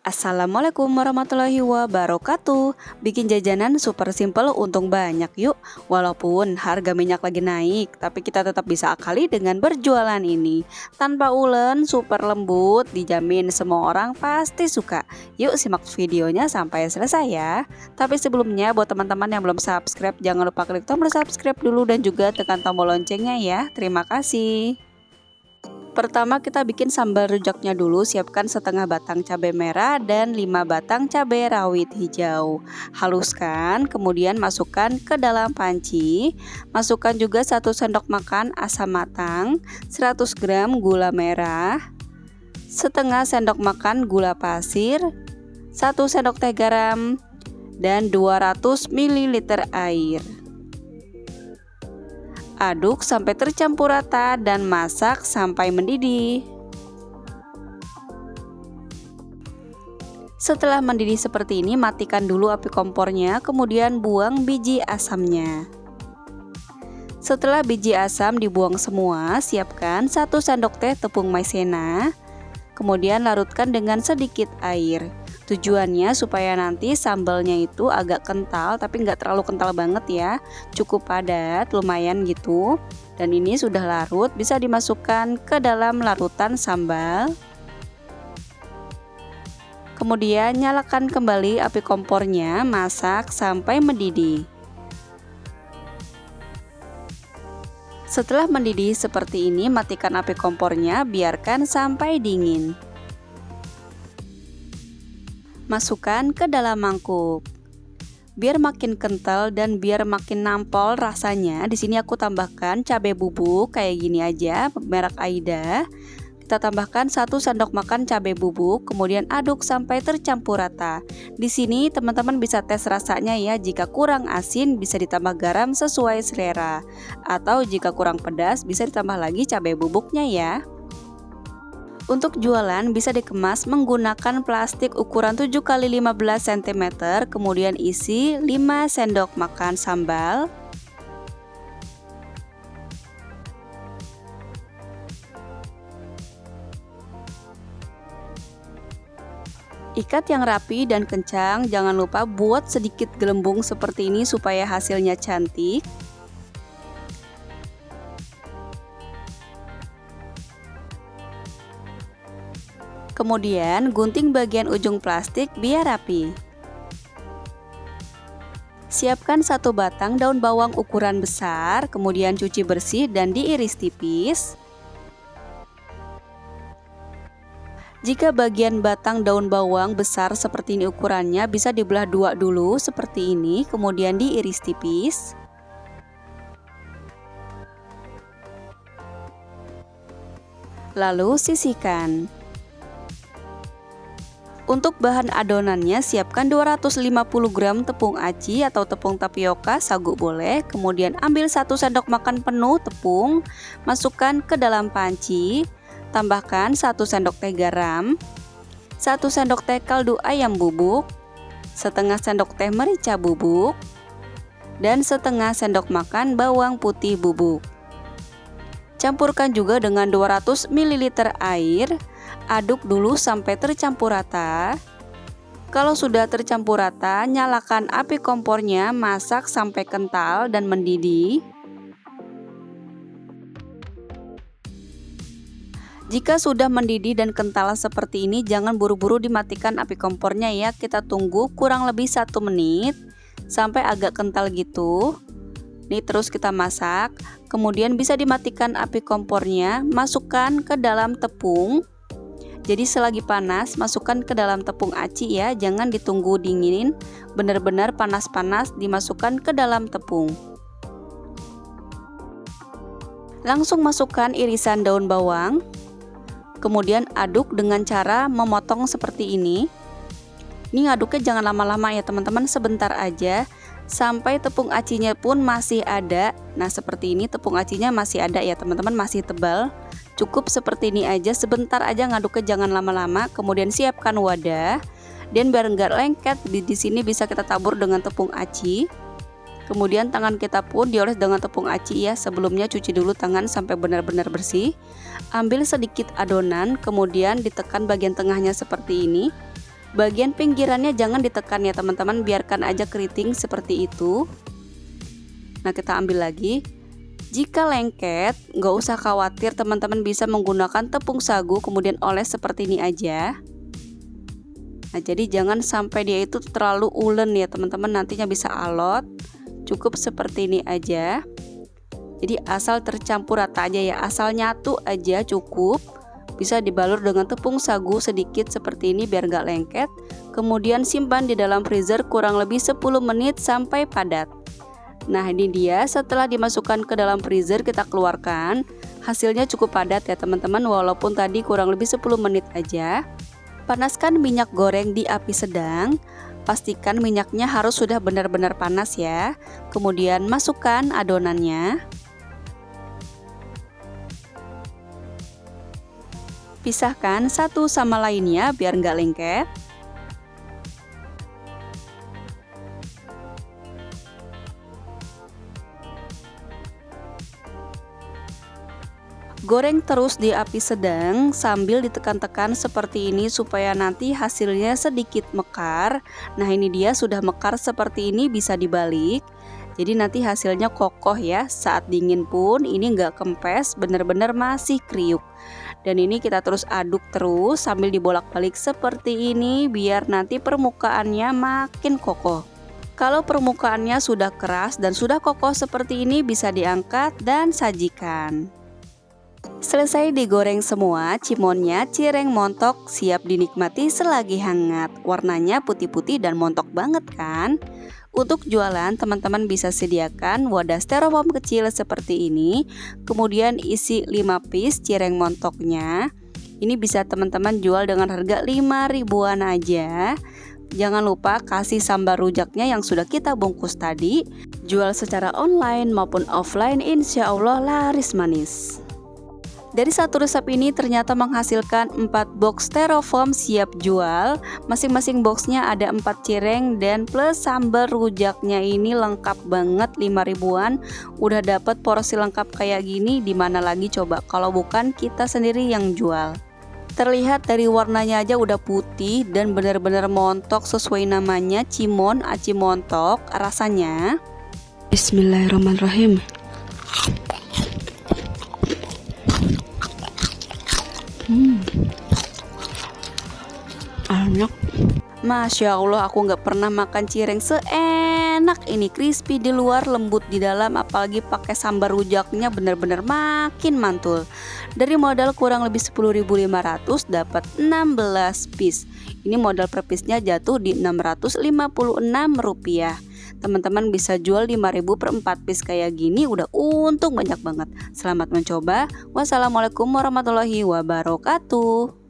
Assalamualaikum warahmatullahi wabarakatuh. Bikin jajanan super simple, untung banyak yuk. Walaupun harga minyak lagi naik, tapi kita tetap bisa akali dengan berjualan ini. Tanpa ulen, super lembut, dijamin semua orang pasti suka. Yuk simak videonya sampai selesai ya. Tapi sebelumnya buat teman-teman yang belum subscribe, jangan lupa klik tombol subscribe dulu dan juga tekan tombol loncengnya ya. Terima kasih. Pertama kita bikin sambal rujaknya dulu. Siapkan setengah batang cabai merah dan 5 batang cabai rawit hijau. Haluskan, kemudian masukkan ke dalam panci. Masukkan juga 1 sendok makan asam matang, 100 gram gula merah, setengah sendok makan gula pasir, 1 sendok teh garam, dan 200 ml air. Aduk sampai tercampur rata dan masak sampai mendidih. Setelah mendidih seperti ini, matikan dulu api kompornya, kemudian buang biji asamnya. Setelah biji asam dibuang semua, siapkan 1 sendok teh tepung maizena, kemudian larutkan dengan sedikit air. Tujuannya supaya nanti sambalnya itu agak kental, tapi nggak terlalu kental banget ya, cukup padat, lumayan gitu. Dan ini sudah larut, bisa dimasukkan ke dalam larutan sambal. Kemudian nyalakan kembali api kompornya, masak sampai mendidih. Setelah mendidih seperti ini, matikan api kompornya, biarkan sampai dingin. Masukkan ke dalam mangkuk. Biar makin kental dan biar makin nampol rasanya, di sini aku tambahkan cabai bubuk kayak gini aja, merek Aida. Kita tambahkan 1 sendok makan cabai bubuk, kemudian aduk sampai tercampur rata. Di sini teman-teman bisa tes rasanya ya, jika kurang asin bisa ditambah garam sesuai selera, atau jika kurang pedas bisa ditambah lagi cabai bubuknya ya. Untuk jualan bisa dikemas menggunakan plastik ukuran 7x15 cm, kemudian isi 5 sendok makan sambal. Ikat yang rapi dan kencang, jangan lupa buat sedikit gelembung seperti ini supaya hasilnya cantik. Kemudian gunting bagian ujung plastik biar rapi. Siapkan 1 batang daun bawang ukuran besar, kemudian cuci bersih dan diiris tipis. Jika bagian batang daun bawang besar seperti ini ukurannya, bisa dibelah 2 dulu seperti ini, kemudian diiris tipis. Lalu sisihkan. Untuk bahan adonannya, siapkan 250 gram tepung aci atau tepung tapioka, sagu boleh. Kemudian ambil 1 sendok makan penuh tepung, masukkan ke dalam panci. Tambahkan 1 sendok teh garam, 1 sendok teh kaldu ayam bubuk, setengah sendok teh merica bubuk, dan setengah sendok makan bawang putih bubuk. Campurkan juga dengan 200 ml air. Aduk dulu sampai tercampur rata. Kalau sudah tercampur rata, nyalakan api kompornya, masak sampai kental dan mendidih. Jika sudah mendidih dan kental seperti ini, jangan buru-buru dimatikan api kompornya ya. Kita tunggu kurang lebih 1 menit sampai agak kental gitu. Nih terus kita masak. Kemudian bisa dimatikan api kompornya, masukkan ke dalam tepung. Jadi selagi panas, masukkan ke dalam tepung aci ya, jangan ditunggu dinginin, benar-benar panas-panas dimasukkan ke dalam tepung. Langsung masukkan irisan daun bawang, kemudian aduk dengan cara memotong seperti ini. Ini ngaduknya jangan lama-lama ya teman-teman, sebentar aja, sampai tepung acinya pun masih ada. Nah seperti ini tepung acinya masih ada ya teman-teman, masih tebal. Cukup seperti ini aja, sebentar aja ngaduknya jangan lama-lama. Kemudian siapkan wadah, dan biar enggak lengket, di sini bisa kita tabur dengan tepung aci. Kemudian tangan kita pun dioles dengan tepung aci ya. Sebelumnya cuci dulu tangan sampai benar-benar bersih. Ambil sedikit adonan, kemudian ditekan bagian tengahnya seperti ini. Bagian pinggirannya jangan ditekan ya teman-teman, biarkan aja keriting seperti itu. Nah, kita ambil lagi. Jika lengket, nggak usah khawatir, teman-teman bisa menggunakan tepung sagu kemudian oles seperti ini aja. Nah, jadi jangan sampai dia itu terlalu ulen ya teman-teman, nantinya bisa alot. Cukup seperti ini aja. Jadi asal tercampur rata aja ya, asal nyatu aja cukup. Bisa dibalur dengan tepung sagu sedikit seperti ini biar nggak lengket. Kemudian simpan di dalam freezer kurang lebih 10 menit sampai padat. Nah, ini dia setelah dimasukkan ke dalam freezer, kita keluarkan. Hasilnya cukup padat ya teman-teman, walaupun tadi kurang lebih 10 menit aja. Panaskan minyak goreng di api sedang. Pastikan minyaknya harus sudah benar-benar panas ya. Kemudian masukkan adonannya. Pisahkan satu sama lainnya biar nggak lengket. Goreng terus di api sedang sambil ditekan-tekan seperti ini supaya nanti hasilnya sedikit mekar. Nah, ini dia sudah mekar seperti ini, bisa dibalik. Jadi nanti hasilnya kokoh ya. Saat dingin pun ini nggak kempes, bener-bener masih kriuk. Dan ini kita terus aduk terus sambil dibolak-balik seperti ini biar nanti permukaannya makin kokoh. Kalau permukaannya sudah keras dan sudah kokoh seperti ini, bisa diangkat dan sajikan. Selesai digoreng semua, cimonnya cireng montok siap dinikmati selagi hangat. Warnanya putih-putih dan montok banget kan? Untuk jualan, teman-teman bisa sediakan wadah styrofoam kecil seperti ini. Kemudian isi 5 piece cireng montoknya. Ini bisa teman-teman jual dengan harga 5 ribuan aja. Jangan lupa kasih sambal rujaknya yang sudah kita bungkus tadi. Jual secara online maupun offline, insya Allah laris manis. Dari satu resep ini ternyata menghasilkan 4 box styrofoam siap jual. Masing-masing boxnya ada 4 cireng dan plus sambal rujaknya, ini lengkap banget. 5 ribuan udah dapat porsi lengkap kayak gini, dimana lagi coba kalau bukan kita sendiri yang jual. Terlihat dari warnanya aja udah putih dan benar-benar montok sesuai namanya, cimon aci montok rasanya. Bismillahirrahmanirrahim. Enak. Masya Allah, aku nggak pernah makan cireng seenak ini. Crispy di luar, lembut di dalam, apalagi pakai sambal rujaknya bener-bener makin mantul. Dari modal kurang lebih 10.500 dapat 16 piece. Ini modal per piece-nya jatuh di Rp656. Teman-teman bisa jual 5.000 per 4 piece kayak gini, udah untung banyak banget. Selamat mencoba. Wassalamualaikum warahmatullahi wabarakatuh.